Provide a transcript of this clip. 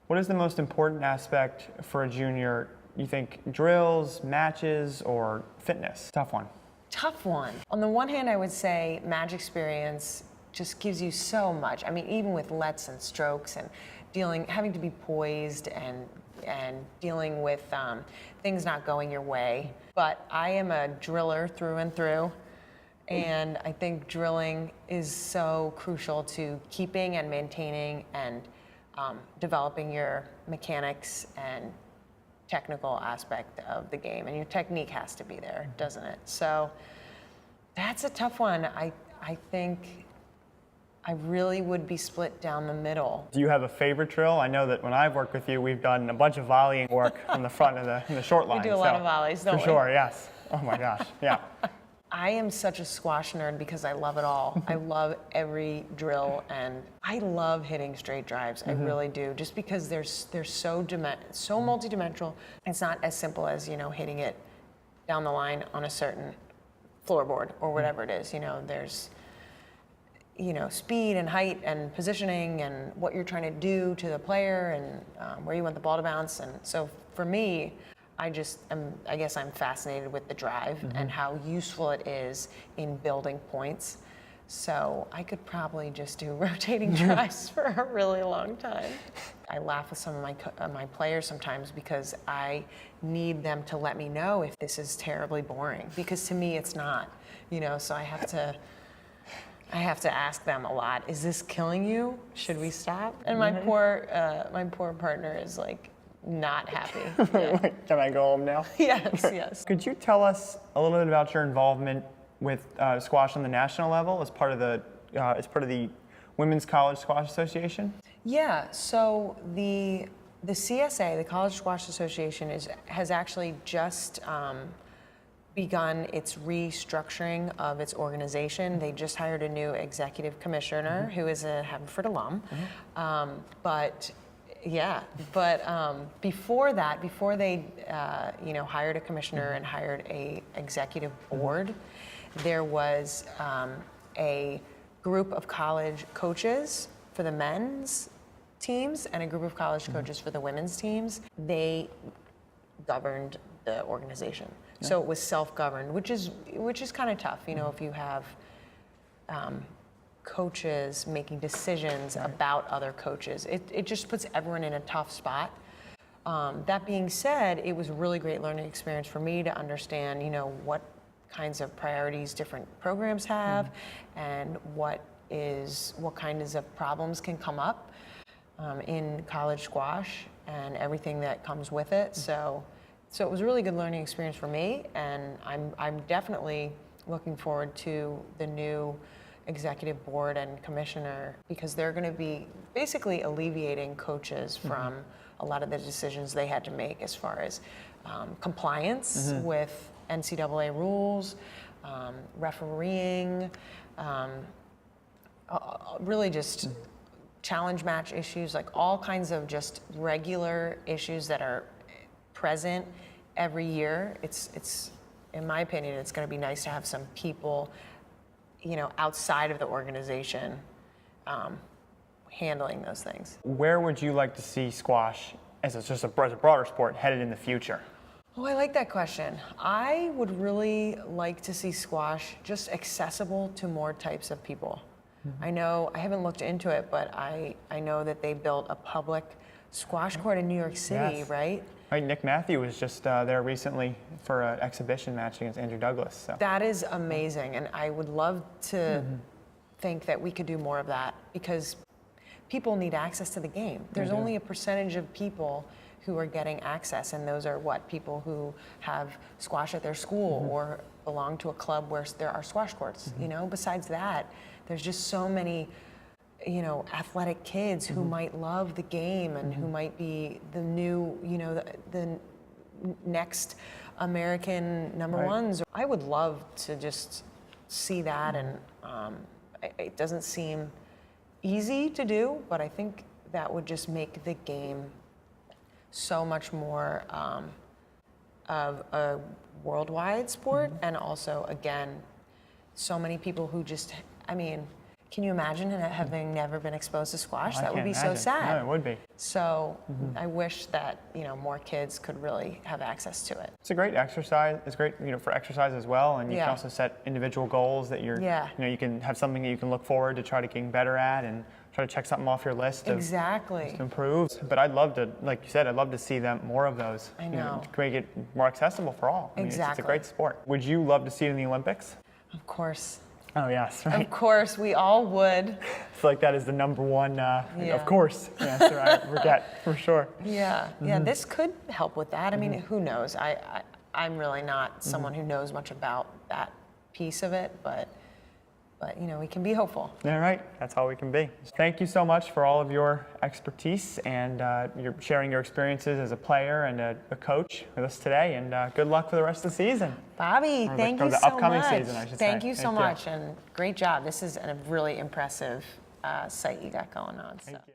What is the most important aspect for a junior? You think drills, matches, or fitness? Tough one. Tough one. On the one hand, I would say match experience just gives you so much. I mean, even with lets and strokes and having to be poised and dealing with things not going your way. But I am a driller through and through. And I think drilling is so crucial to keeping and maintaining and developing your mechanics and technical aspect of the game. And your technique has to be there, doesn't it? So that's a tough one. I think I really would be split down the middle. Do you have a favorite drill? I know that when I've worked with you, we've done a bunch of volleying work from the front in the short line. We do a lot of volleys, don't we? For sure, yes. Oh my gosh, yeah. I am such a squash nerd because I love it all. I love every drill, and I love hitting straight drives. I really do, just because they're so multidimensional. It's not as simple as, hitting it down the line on a certain floorboard or whatever it is. There's speed and height and positioning and what you're trying to do to the player and where you want the ball to bounce. And so for me, I guess I'm fascinated with the drive and how useful it is in building points. So I could probably just do rotating drives for a really long time. I laugh with some of my players sometimes because I need them to let me know if this is terribly boring, because to me it's not. So I have to ask them a lot. Is this killing you? Should we stop? And my poor partner is like, not happy. Yeah. Can I go home now? Yes. Could you tell us a little bit about your involvement with squash on the national level as part of the Women's College Squash Association? Yeah. So the CSA, the College Squash Association, has actually just begun its restructuring of its organization. They just hired a new executive commissioner who is a Haverford alum, before that, before they, hired a commissioner and hired a executive board, there was a group of college coaches for the men's teams and a group of college coaches for the women's teams. They governed the organization, so it was self-governed, which is kind of tough. If you have coaches making decisions about other coaches. It just puts everyone in a tough spot. That being said, it was a really great learning experience for me to understand, what kinds of priorities different programs have and what kinds of problems can come up in college squash and everything that comes with it. So it was a really good learning experience for me, and I'm definitely looking forward to the new executive board and commissioner, because they're going to be basically alleviating coaches from a lot of the decisions they had to make as far as compliance with NCAA rules, refereeing, really just challenge match issues, like all kinds of just regular issues that are present every year. It's in my opinion, it's going to be nice to have some people outside of the organization handling those things. Where would you like to see squash as a broader sport headed in the future? Oh, I like that question. I would really like to see squash just accessible to more types of people. I know, I haven't looked into it, but I know that they built a public squash court in New York City, right? Right, Nick Matthew was just there recently for an exhibition match against Andrew Douglas. So. That is amazing, and I would love to think that we could do more of that, because people need access to the game. There's only a percentage of people who are getting access, and those are people who have squash at their school or belong to a club where there are squash courts. Besides that, there's just so many athletic kids who might love the game and who might be the new, the next American number ones. I would love to just see that, and it doesn't seem easy to do, but I think that would just make the game so much more of a worldwide sport, and also, again, so many people who just, Can you imagine having never been exposed to squash? I That would can't be so imagine. sad. No, it would be. So I wish that more kids could really have access to it. It's a great exercise. It's great, for exercise as well. And you can Yeah. also set individual goals that you can have something that you can look forward to try to getting better at and try to check something off your list of Exactly. to improve. But I'd love to, like you said, I'd love to see more of those. I know. To make it more accessible for all. I mean, it's a Exactly. great sport. Would you love to see it in the Olympics? Of course. Oh yes, right. Of course, we all would. I feel like that is the number one. Yeah. Of course, answer I forget for sure. Yeah, yeah. This could help with that. I mean, who knows? I'm really not someone who knows much about that piece of it, but we can be hopeful. Yeah, right. That's all we can be. Thank you so much for all of your expertise and your sharing your experiences as a player and a coach with us today. And good luck for the rest of the season. Bobby, thank you the so upcoming much. season, I should say. Thank you so Thank you. much, and great job. This is a really impressive site you got going on. Thank you.